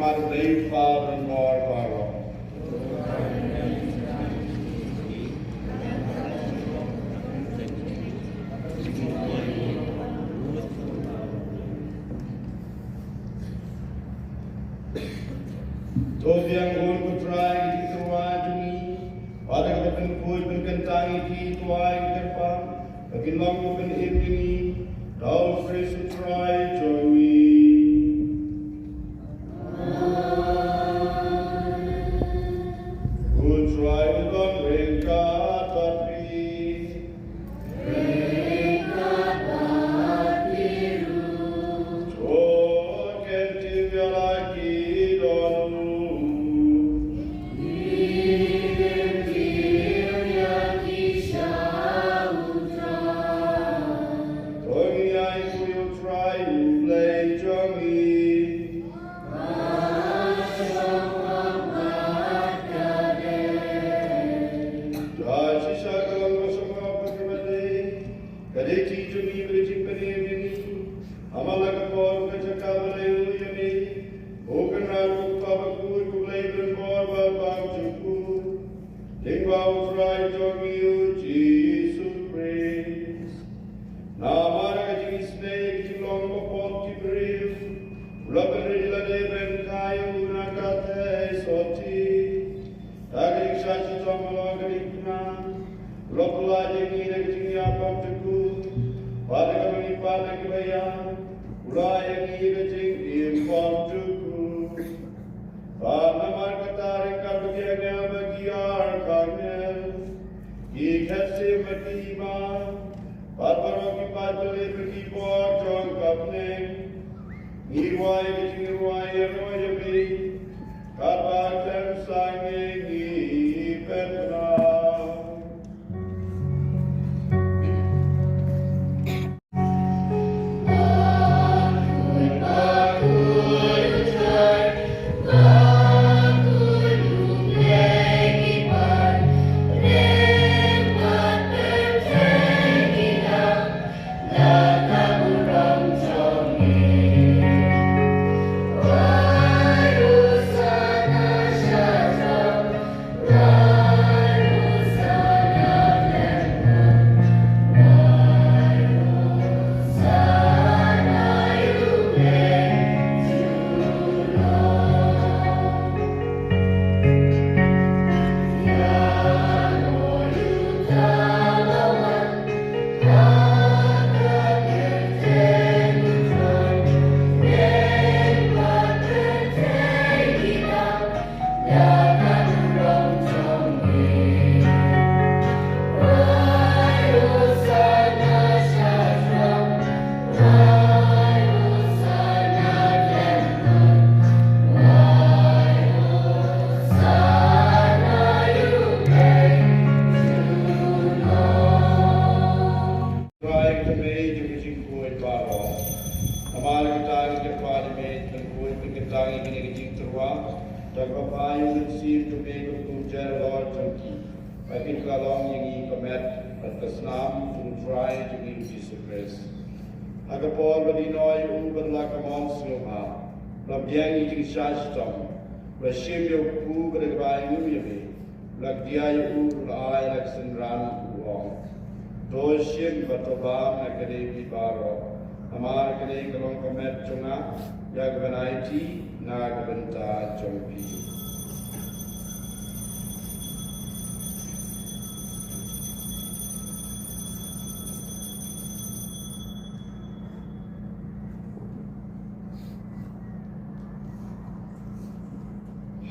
mar dei Father and more Father. Tobiang hon kutrai di tuai jumi, pada kepen koi penkentangi di tuai kerpa, bagi long kepen ini, tau fresh kutrai jumi. Kutrai bukan mereka tapi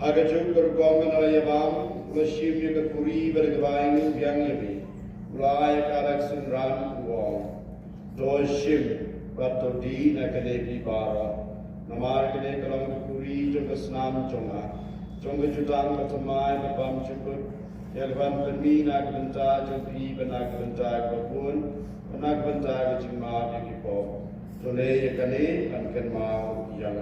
Hagajung bergolongan ayam, lesim yang kepuri bergabung biang yabi, mulai karak senran uang, dosim batodi nakade bara, namar kade kalang kepuri jong kesnam jonga, jong kejutang ketemai babam cukup, yang peni nak bentar jong pi benak bentar kebun, benak bentar kejimah yang kipop, jole yakane kan mau yang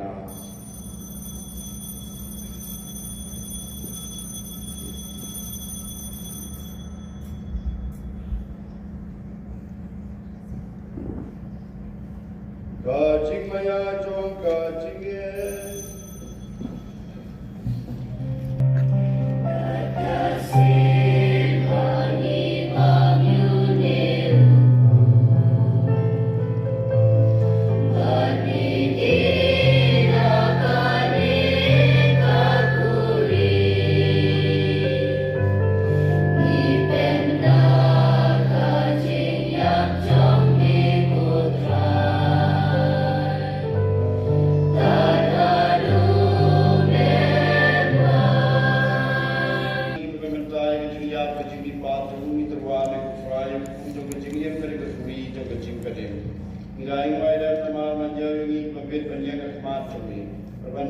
Kajing maya jong kajing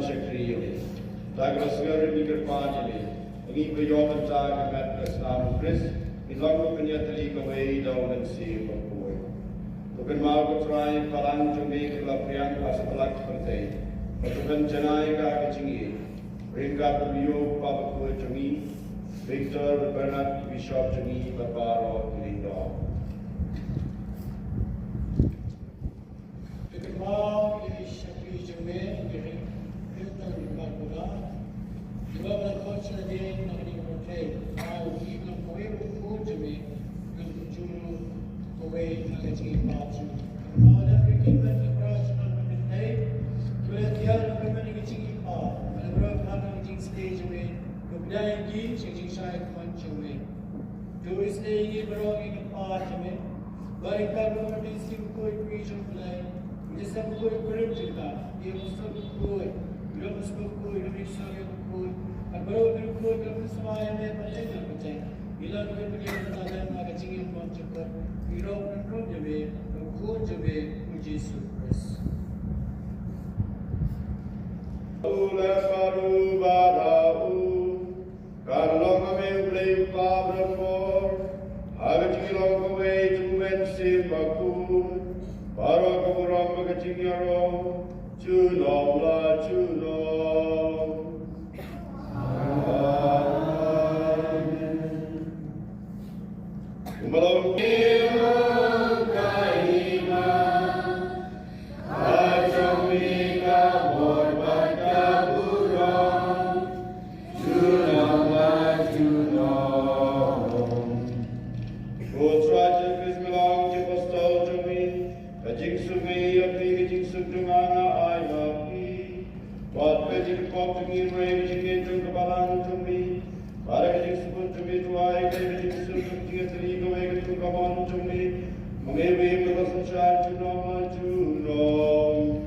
Shakri. Tagrasgar Mikrapani, Agi Bayoman Tag, Islam Chris, Islamu Kanyatali Kaway down and see of boy. Tukan Marco try Palan to make La Priyan Pasatalak Pante, but Tukan Janai Gagachingi, bring up the Rio Papa Kua Jami, Victor Bernard Bishop Jami, Barbaro, Lindo. Mau ini Shakri Jami, Hilton Bakura, Development Coach again, Nagini Rotate, now even Koweru Food Jami, Junu, Koway, Nagachi, Pachu. Now that we keep at the cross on the day, with the other women in the Chiki Park, and the road not stage away, the blind game, changing side punch away. Do we stay in the park, but if I don't want to see good region play. Just have a good grip to that. You must have a good. You must have a good. You must have a good. A broken good. You must have a good. You don't have to get another magazine bunch of them. You don't know the way. The good to be, which is suppressed. Ule paru barau, kalong ame ulay pabramor, hagati long away to mensi baku. Para kamuram magachingaro, chunom la chunom. Amen. Umalam kiro kaima, ajamika morban kaburam, chunom la chunom. Gotraja Krismelang Jipostol Jami. Kajing sumi api kajing sumdungana ayapi, wat kajing kop tungin ray kajing entung kebalan tumi, para kajing sebut tumi tuai kajing sumdung tiga teli kawai kajing kaman tumi, mengewe berasan syar junom junom.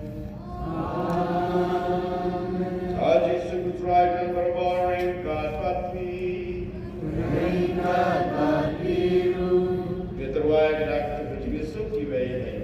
Kajing sebut ray dan berbaring kat patmi, kat patiru, keterwai kedak kajing suki wei.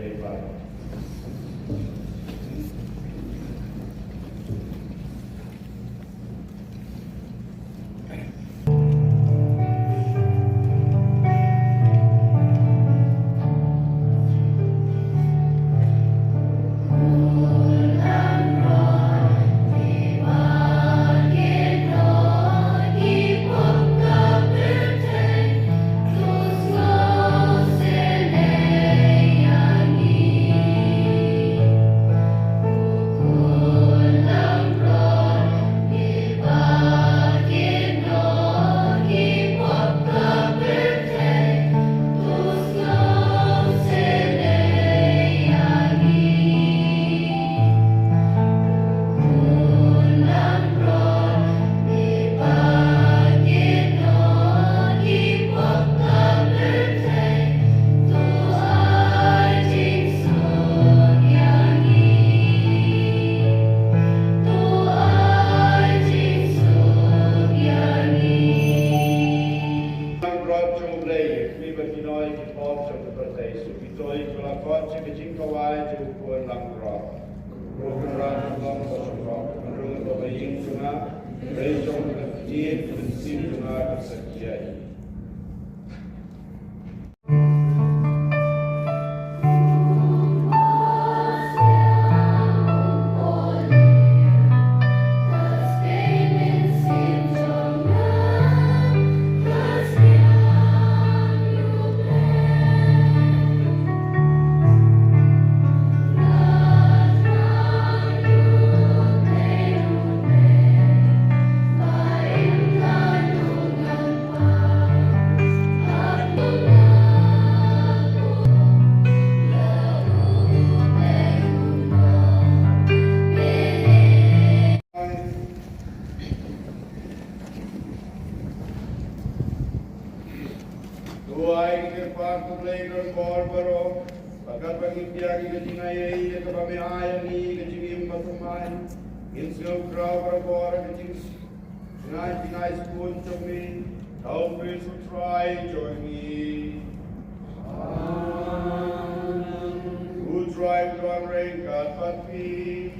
Who drive one rain, God but me.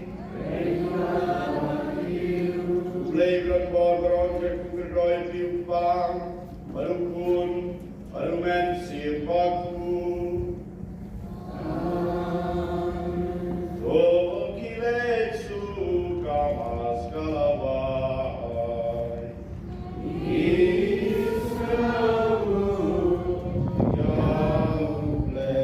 bor beron berdoy piupang balukun balumen sipaku Kile suka mas kalawai Isra'u yaule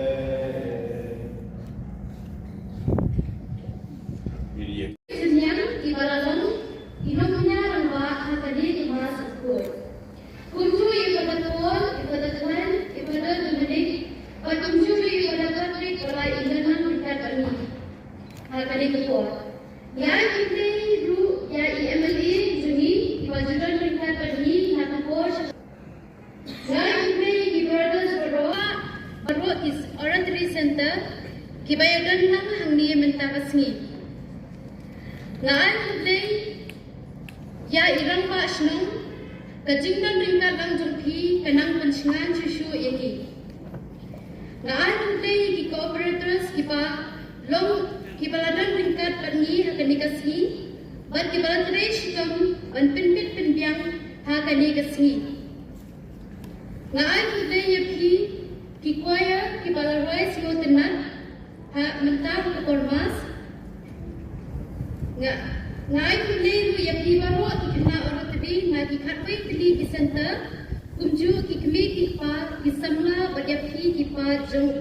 Senyang ibaratkan hidupnya rambak hakadi dimas kur. Kuncu ibadat Tuhan, ibadat Tuhan, ibadat Tuhan. Kuncu ibadat Tuhan kalau inganan dekat kami. Hakadi kur. Ya kita ru ya MLA jadi ibadat dekat kami nak kur. Ya kita ibadat berdoa is oratory center. Kibayadan lang ang niya mentabasngi. Ngaan today, ya irang ba snong, kajingnan ringkat ang jumpi kanang pansingan susu ini. Ngaan today ki cooperators kipa long kibaladan ringkat pani hakanikasi, bat kibaladre shikam ban pinpit pinbiang hakanikasi. Ngaan today ya ki kuaya kibalaroy siyo tenat ha mentang kormas. Ngai kuliru ya pibaro ki kena orang tadi nagi katway tadi di center kumju ki kemi ki pa ki samla badya pi ki pa jong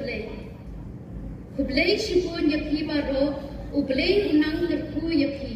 ublay shipon ya pibaro ublay unang terpu ya pi